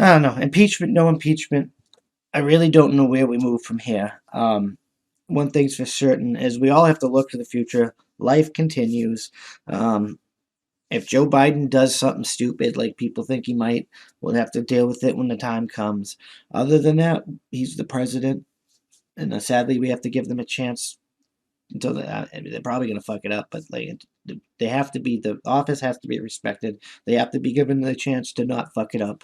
I don't know. Impeachment, no impeachment. I really don't know where we move from here. One thing's for certain is we all have to look to the future. Life continues. Um, if Joe Biden does something stupid like people think he might, we'll have to deal with it when the time comes. Other than that, he's the president, and sadly, we have to give them a chance until they're probably going to fuck it up. But like, they have to be the office has to be respected. They have to be given the chance to not fuck it up.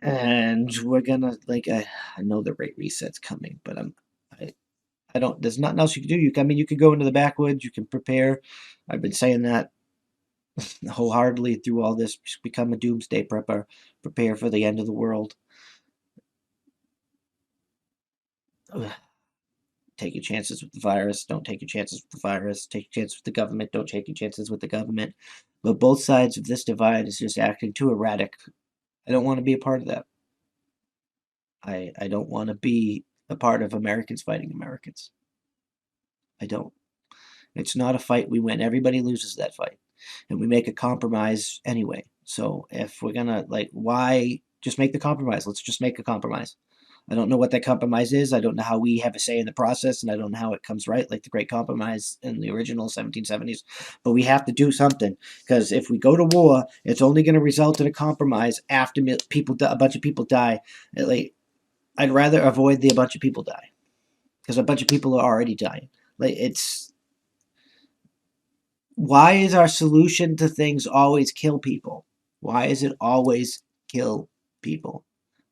And we're gonna like I know the rate reset's coming, but I I don't. There's nothing else you can do. I mean, you can go into the backwoods. You can prepare. I've been saying that wholeheartedly through all this. Just become a doomsday prepper. Prepare for the end of the world. Ugh. Take your chances with the virus. Don't take your chances with the virus. Take your chances with the government. Don't take your chances with the government. But both sides of this divide is just acting too erratic. I don't want to be a part of that. I don't want to be a part of Americans fighting Americans. I don't. It's not a fight we win. Everybody loses that fight. And we make a compromise anyway. So if we're gonna like why just make the compromise? Let's just make a compromise. I don't know what that compromise is. I don't know how we have a say in the process, and I don't know how it comes right, like the Great Compromise in the original 1770s. But we have to do something because if we go to war, it's only going to result in a compromise after a bunch of people die. Like I'd rather avoid a bunch of people die because a bunch of people are already dying. Like it's why is our solution to things always kill people? Why is it always kill people?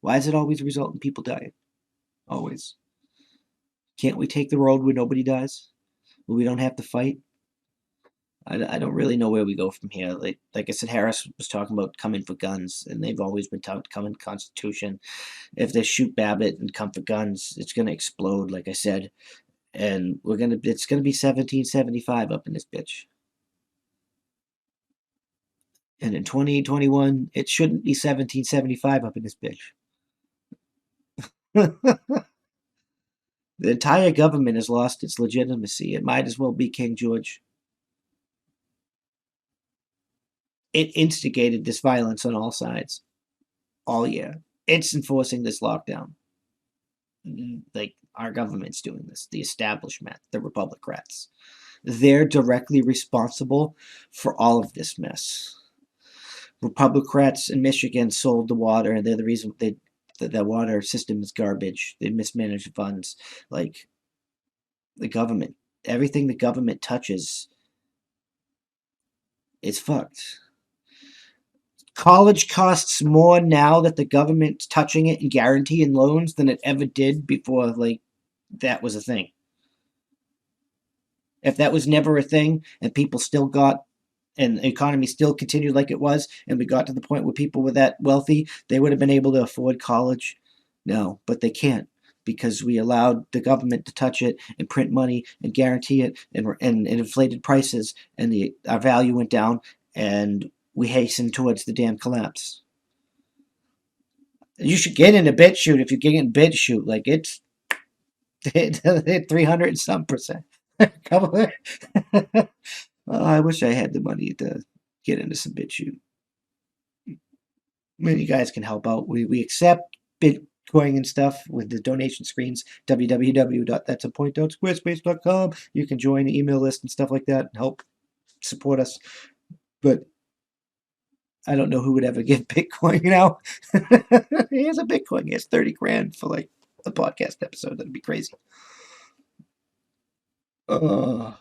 Why does it always result in people dying? Always. Can't we take the road where nobody dies? Where we don't have to fight? I don't really know where we go from here. Like I said, Harris was talking about coming for guns, and they've always been taught to come in Constitution. If they shoot Babbitt and come for guns, it's gonna explode, like I said, and it's gonna be 1775 up in this bitch. And in 2021, it shouldn't be 1775 up in this bitch. The entire government has lost its legitimacy. It might as well be King George. It instigated this violence on all sides all year. It's enforcing this lockdown. Like our government's doing this, the establishment, the Republicrats. They're directly responsible for all of this mess. Republicrats in Michigan sold the water, and they're the reason the water system is garbage. They mismanage funds. Like the government, everything the government touches is fucked. College costs more now that the government's touching it and guaranteeing loans than it ever did before. Like that was a thing. If that was never a thing, and people still got and the economy still continued like it was, and we got to the point where people were that wealthy, they would have been able to afford college. No, but they can't because we allowed the government to touch it and print money and guarantee it and inflated prices, and our value went down, and we hastened towards the damn collapse. You should get in a bit shoot if you get in bit shoot. Like it's 300 and some percent. I wish I had the money to get into some BitChute. Maybe you guys can help out. We accept Bitcoin and stuff with the donation screens. www.that'sapoint.squarespace.com. You can join the email list and stuff like that and help support us. But I don't know who would ever give Bitcoin now. Here's a Bitcoin. He has 30 grand for like a podcast episode. That'd be crazy. Uh,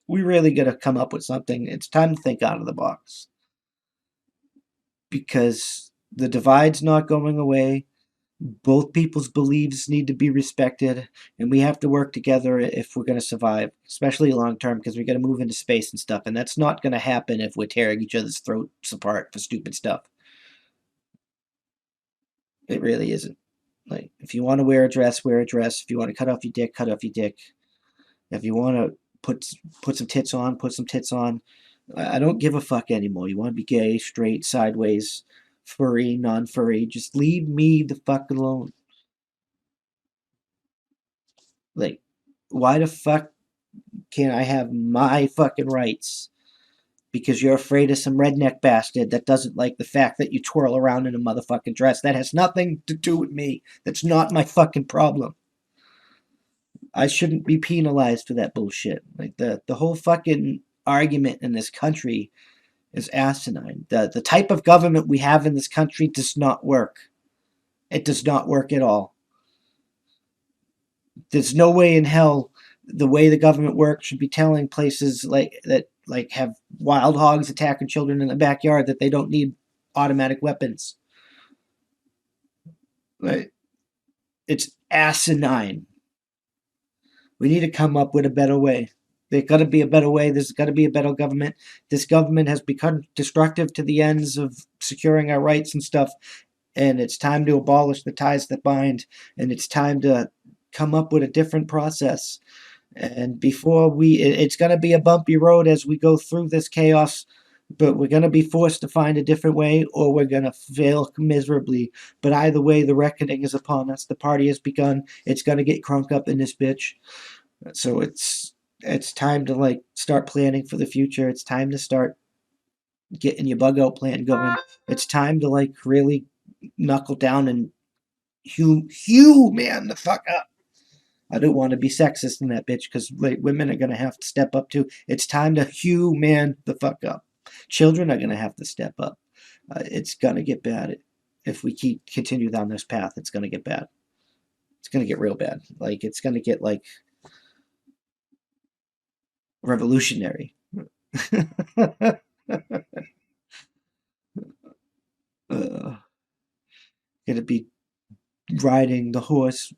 we really got to come up with something. It's time to think out of the box because the divide's not going away. Both people's beliefs need to be respected, and we have to work together if we're going to survive, especially long term, because we got to move into space and stuff. And that's not going to happen if we're tearing each other's throats apart for stupid stuff. It really isn't. Like, if you want to wear a dress, wear a dress. If you want to cut off your dick, cut off your dick. If you want to put some tits on, put some tits on. I don't give a fuck anymore. You want to be gay, straight, sideways, furry, non-furry. Just leave me the fuck alone. Like, why the fuck can't I have my fucking rights because you're afraid of some redneck bastard that doesn't like the fact that you twirl around in a motherfucking dress. That has nothing to do with me. That's not my fucking problem. I shouldn't be penalized for that bullshit. Like the whole fucking argument in this country is asinine. The type of government we have in this country does not work. It does not work at all. There's no way in hell the way the government works should be telling places like have wild hogs attacking children in the backyard that they don't need automatic weapons. Like, it's asinine. We need to come up with a better way. There's got to be a better way. There's got to be a better government. This government has become destructive to the ends of securing our rights and stuff. And it's time to abolish the ties that bind. And it's time to come up with a different process. And before it's going to be a bumpy road as we go through this chaos. But we're going to be forced to find a different way, or we're going to fail miserably. But either way, the reckoning is upon us. The party has begun. It's going to get crunk up in this bitch. So it's time to like start planning for the future. It's time to start getting your bug out plan going. It's time to like really knuckle down and hew man the fuck up. I don't want to be sexist in that bitch because like, women are gonna have to step up too. It's time to hew man the fuck up. Children are gonna have to step up. It's gonna get bad if we continue down this path. It's gonna get bad. It's gonna get real bad. Like it's gonna get like revolutionary. Gonna be riding the horse,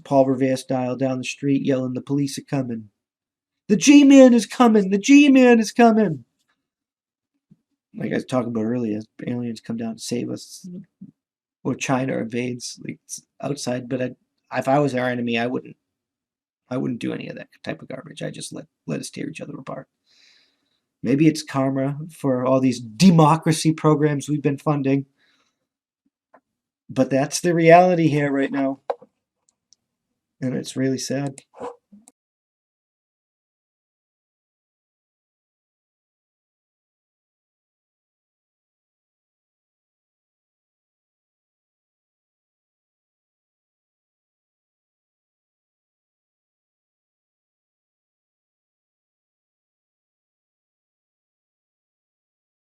Paul Revere style, down the street, yelling, "The police are coming! The G-Man is coming! The G-Man is coming!" Like I was talking about earlier, aliens come down to save us, or China invades like outside. But if I was our enemy, I wouldn't do any of that type of garbage. I just let us tear each other apart. Maybe it's karma for all these democracy programs we've been funding. But that's the reality here right now. And it's really sad.